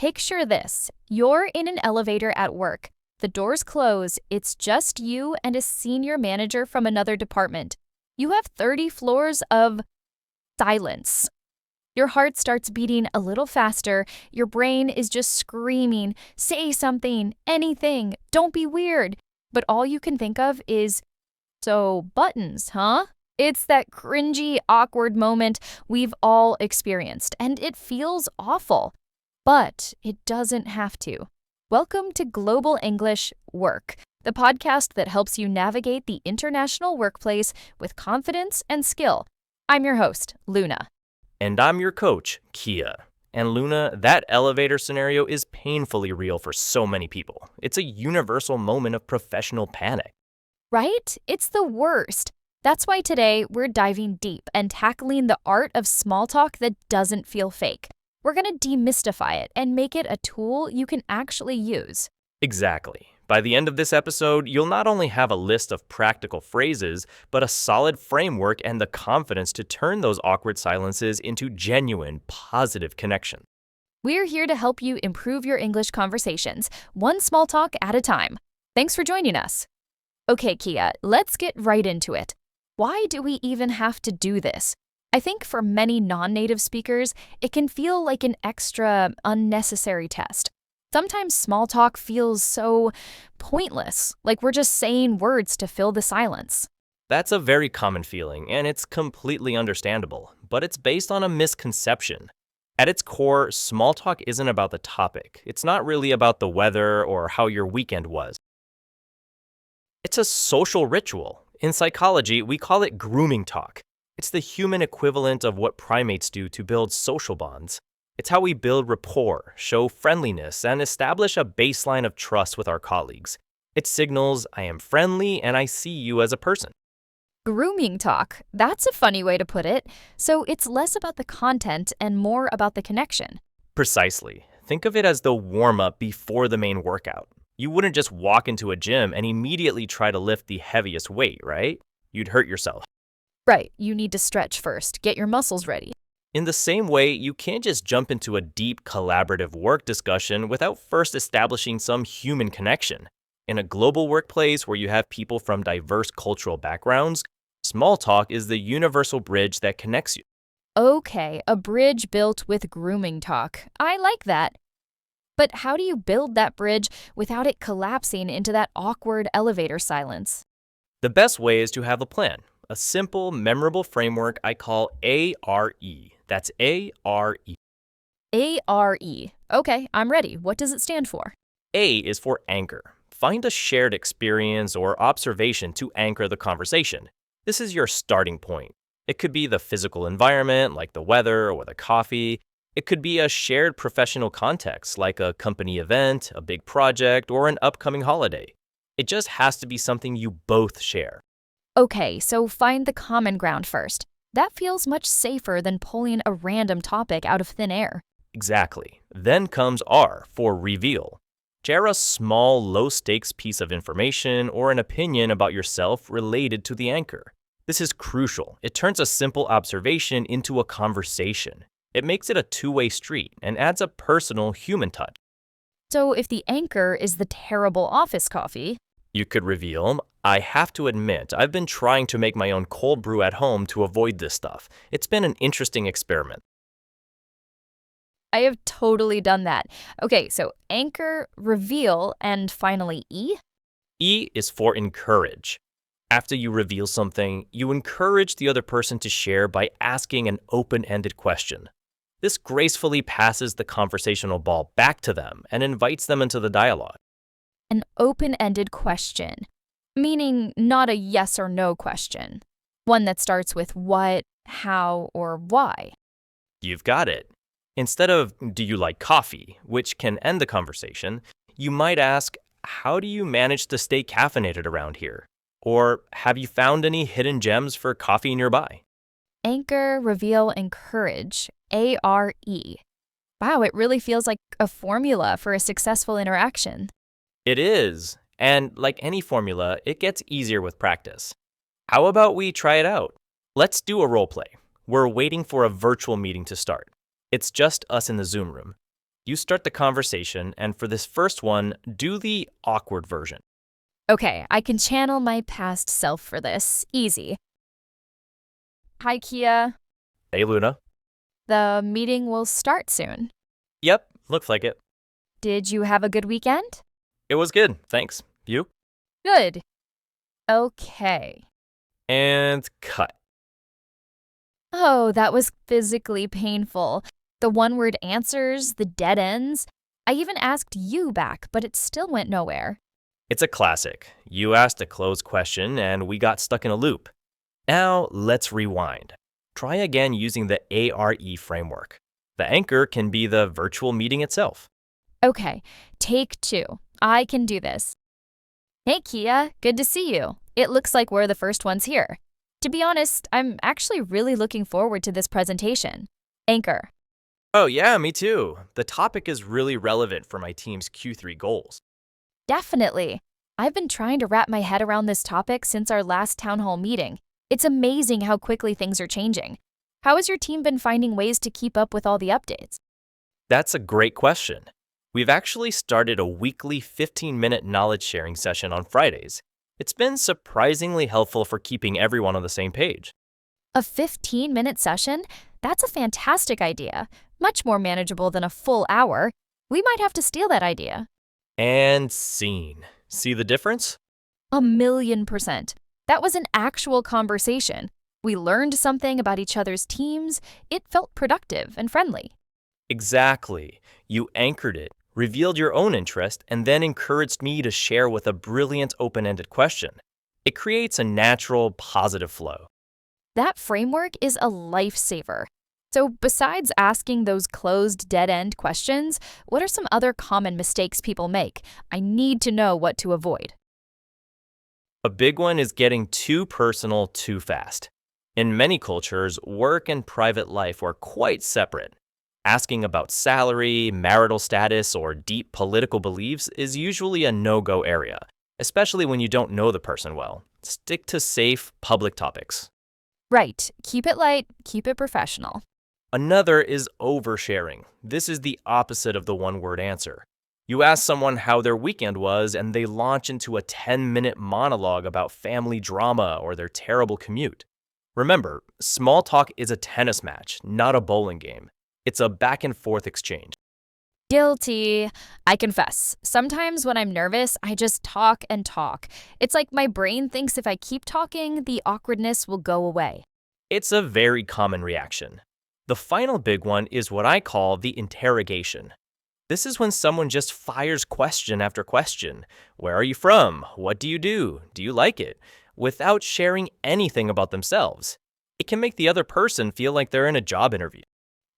Picture this. You're in an elevator at work. The doors close. It's just you and a senior manager from another department. You have 30 floors of silence. Your heart starts beating a little faster. Your brain is just screaming, say something, anything, don't be weird. But all you can think of is, so buttons, huh? It's that cringy, awkward moment we've all experienced, and it feels awful. But it doesn't have to. Welcome to Global English Work, the podcast that helps you navigate the international workplace with confidence and skill. I'm your host, Luna. And I'm your coach, Kia. And Luna, that elevator scenario is painfully real for so many people. It's a universal moment of professional panic. Right? It's the worst. That's why today we're diving deep and tackling the art of small talk that doesn't feel fake. We're going to demystify it and make it a tool you can actually use. Exactly. By the end of this episode, you'll not only have a list of practical phrases, but a solid framework and the confidence to turn those awkward silences into genuine, positive connection. We're here to help you improve your English conversations, one small talk at a time. Thanks for joining us. Okay, Kia, let's get right into it. Why do we even have to do this? I think for many non-native speakers, it can feel like an extra, unnecessary test. Sometimes small talk feels so pointless, like we're just saying words to fill the silence. That's a very common feeling, and it's completely understandable, but it's based on a misconception. At its core, small talk isn't about the topic. It's not really about the weather or how your weekend was. It's a social ritual. In psychology, we call it grooming talk. It's the human equivalent of what primates do to build social bonds. It's how we build rapport, show friendliness, and establish a baseline of trust with our colleagues. It signals, I am friendly and I see you as a person. Grooming talk. That's a funny way to put it. So it's less about the content and more about the connection. Precisely. Think of it as the warm-up before the main workout. You wouldn't just walk into a gym and immediately try to lift the heaviest weight, right? You'd hurt yourself. Right, you need to stretch first, get your muscles ready. In the same way, you can't just jump into a deep collaborative work discussion without first establishing some human connection. In a global workplace where you have people from diverse cultural backgrounds, small talk is the universal bridge that connects you. Okay, a bridge built with grooming talk. I like that. But how do you build that bridge without it collapsing into that awkward elevator silence? The best way is to have a plan. A simple, memorable framework I call ARE. That's ARE. ARE. Okay, I'm ready. What does it stand for? A is for anchor. Find a shared experience or observation to anchor the conversation. This is your starting point. It could be the physical environment, like the weather or the coffee. It could be a shared professional context, like a company event, a big project, or an upcoming holiday. It just has to be something you both share. Okay, so find the common ground first. That feels much safer than pulling a random topic out of thin air. Exactly. Then comes R for reveal. Share a small, low-stakes piece of information or an opinion about yourself related to the anchor. This is crucial. It turns a simple observation into a conversation. It makes it a two-way street and adds a personal human touch. So if the anchor is the terrible office coffee, You could reveal, I have to admit, I've been trying to make my own cold brew at home to avoid this stuff. It's been an interesting experiment. I have totally done that. Okay, so anchor, reveal, and finally E? E is for encourage. After you reveal something, you encourage the other person to share by asking an open-ended question. This gracefully passes the conversational ball back to them and invites them into the dialogue. An open-ended question, meaning not a yes or no question. One that starts with what, how, or why. You've got it. Instead of, do you like coffee, which can end the conversation, you might ask, how do you manage to stay caffeinated around here? Or have you found any hidden gems for coffee nearby? Anchor, reveal, encourage. ARE. Wow, it really feels like a formula for a successful interaction. It is. And like any formula, it gets easier with practice. How about we try it out? Let's do a role play. We're waiting for a virtual meeting to start. It's just us in the Zoom room. You start the conversation, and for this first one, do the awkward version. Okay, I can channel my past self for this. Easy. Hi, Kia. Hey, Luna. The meeting will start soon. Yep, looks like it. Did you have a good weekend? It was good, thanks. You? Good. Okay. And cut. Oh, that was physically painful. The one-word answers, the dead ends. I even asked you back, but it still went nowhere. It's a classic. You asked a closed question, and we got stuck in a loop. Now, let's rewind. Try again using the ARE framework. The anchor can be the virtual meeting itself. Okay, take 2. I can do this. Hey, Kia, good to see you. It looks like we're the first ones here. To be honest, I'm actually really looking forward to this presentation. Anchor. Oh, yeah, me too. The topic is really relevant for my team's Q3 goals. Definitely. I've been trying to wrap my head around this topic since our last town hall meeting. It's amazing how quickly things are changing. How has your team been finding ways to keep up with all the updates? That's a great question. We've actually started a weekly 15-minute knowledge sharing session on Fridays. It's been surprisingly helpful for keeping everyone on the same page. A 15-minute session? That's a fantastic idea. Much more manageable than a full hour. We might have to steal that idea. And scene. See the difference? 1,000,000%. That was an actual conversation. We learned something about each other's teams. It felt productive and friendly. Exactly. You anchored it, revealed your own interest, and then encouraged me to share with a brilliant open-ended question. It creates a natural, positive flow. That framework is a lifesaver. So besides asking those closed dead-end questions, what are some other common mistakes people make? I need to know what to avoid. A big one is getting too personal too fast. In many cultures, work and private life are quite separate. Asking about salary, marital status, or deep political beliefs is usually a no-go area, especially when you don't know the person well. Stick to safe, public topics. Right. Keep it light, keep it professional. Another is oversharing. This is the opposite of the one-word answer. You ask someone how their weekend was, and they launch into a 10-minute monologue about family drama or their terrible commute. Remember, small talk is a tennis match, not a bowling game. It's a back-and-forth exchange. Guilty. I confess. Sometimes when I'm nervous, I just talk and talk. It's like my brain thinks if I keep talking, the awkwardness will go away. It's a very common reaction. The final big one is what I call the interrogation. This is when someone just fires question after question. Where are you from? What do you do? Do you like it? Without sharing anything about themselves. It can make the other person feel like they're in a job interview.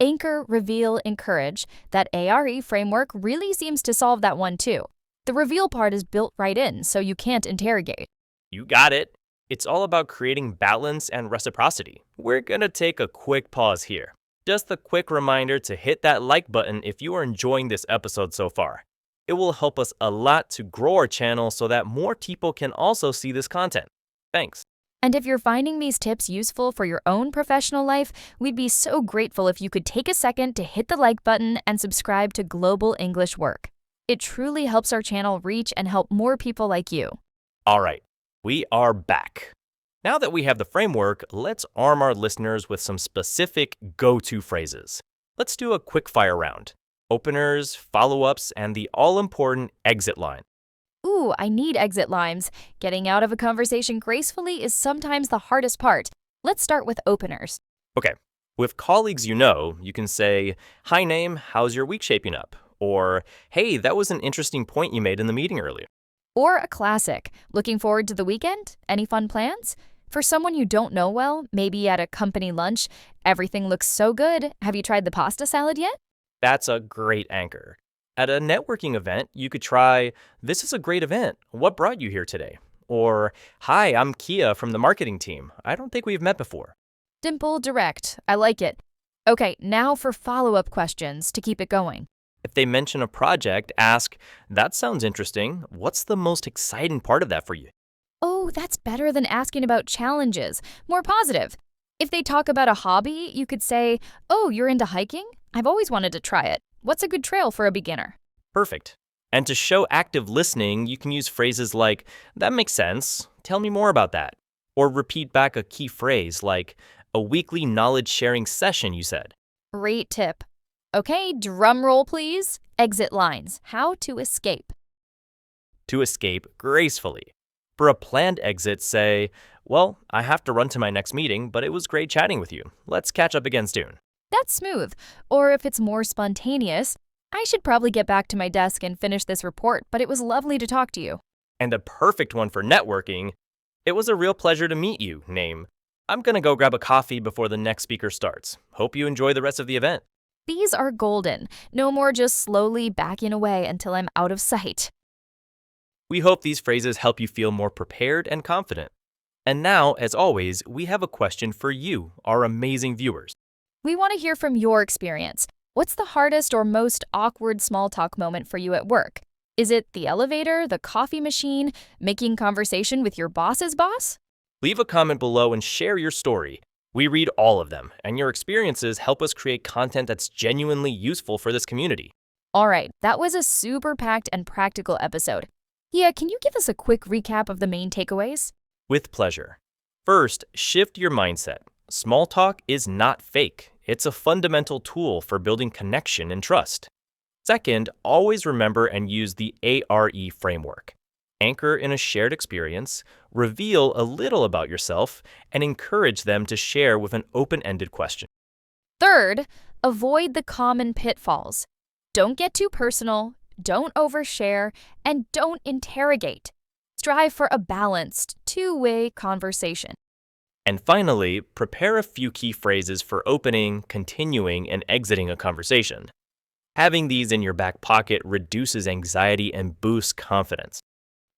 Anchor, reveal, encourage. That ARE framework really seems to solve that one too. The reveal part is built right in, so you can't interrogate. You got it. It's all about creating balance and reciprocity. We're gonna take a quick pause here. Just a quick reminder to hit that like button if you are enjoying this episode so far. It will help us a lot to grow our channel so that more people can also see this content. Thanks. And if you're finding these tips useful for your own professional life, we'd be so grateful if you could take a second to hit the like button and subscribe to Global English Work. It truly helps our channel reach and help more people like you. All right, we are back. Now that we have the framework, let's arm our listeners with some specific go-to phrases. Let's do a quick fire round. Openers, follow-ups, and the all-important exit line. Ooh, I need exit lines. Getting out of a conversation gracefully is sometimes the hardest part. Let's start with openers. Okay, with colleagues you can say, "Hi name, how's your week shaping up?" Or, "Hey, that was an interesting point you made in the meeting earlier." Or a classic, looking forward to the weekend? Any fun plans? For someone you don't know well, maybe at a company lunch, everything looks so good. Have you tried the pasta salad yet? That's a great anchor. At a networking event, you could try, "This is a great event. What brought you here today?" Or, "Hi, I'm Kia from the marketing team. I don't think we've met before." Dimple, direct. I like it. Okay, now for follow-up questions to keep it going. If they mention a project, ask, "That sounds interesting. What's the most exciting part of that for you?" Oh, that's better than asking about challenges. More positive. If they talk about a hobby, you could say, "Oh, you're into hiking? I've always wanted to try it. What's a good trail for a beginner? Perfect. And to show active listening, you can use phrases like, that makes sense, tell me more about that. Or repeat back a key phrase like, a weekly knowledge sharing session, you said. Great tip. Okay, drum roll please. Exit lines. How to escape. To escape gracefully. For a planned exit, say, well, I have to run to my next meeting, but it was great chatting with you. Let's catch up again soon. That's smooth. Or if it's more spontaneous, I should probably get back to my desk and finish this report, but it was lovely to talk to you. And a perfect one for networking. It was a real pleasure to meet you, name. I'm gonna go grab a coffee before the next speaker starts. Hope you enjoy the rest of the event. These are golden. No more just slowly backing away until I'm out of sight. We hope these phrases help you feel more prepared and confident. And now, as always, we have a question for you, our amazing viewers. We want to hear from your experience. What's the hardest or most awkward small talk moment for you at work? Is it the elevator, the coffee machine, making conversation with your boss's boss? Leave a comment below and share your story. We read all of them, and your experiences help us create content that's genuinely useful for this community. All right, that was a super packed and practical episode. Yeah, can you give us a quick recap of the main takeaways? With pleasure. First, shift your mindset. Small talk is not fake. It's a fundamental tool for building connection and trust. Second, always remember and use the ARE framework. Anchor in a shared experience, reveal a little about yourself, and encourage them to share with an open-ended question. Third, avoid the common pitfalls. Don't get too personal, don't overshare, and don't interrogate. Strive for a balanced, two-way conversation. And finally, prepare a few key phrases for opening, continuing, and exiting a conversation. Having these in your back pocket reduces anxiety and boosts confidence.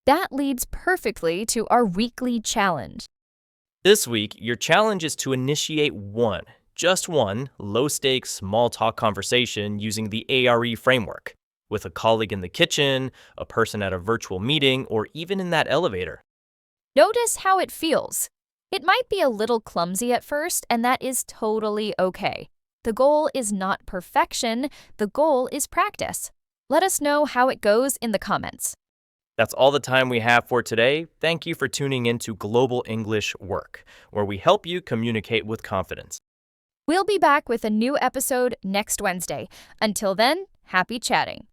That leads perfectly to our weekly challenge. This week, your challenge is to initiate just one, low-stakes small talk conversation using the ARE framework, with a colleague in the kitchen, a person at a virtual meeting, or even in that elevator. Notice how it feels. It might be a little clumsy at first, and that is totally okay. The goal is not perfection, the goal is practice. Let us know how it goes in the comments. That's all the time we have for today. Thank you for tuning in to Global English Work, where we help you communicate with confidence. We'll be back with a new episode next Wednesday. Until then, happy chatting.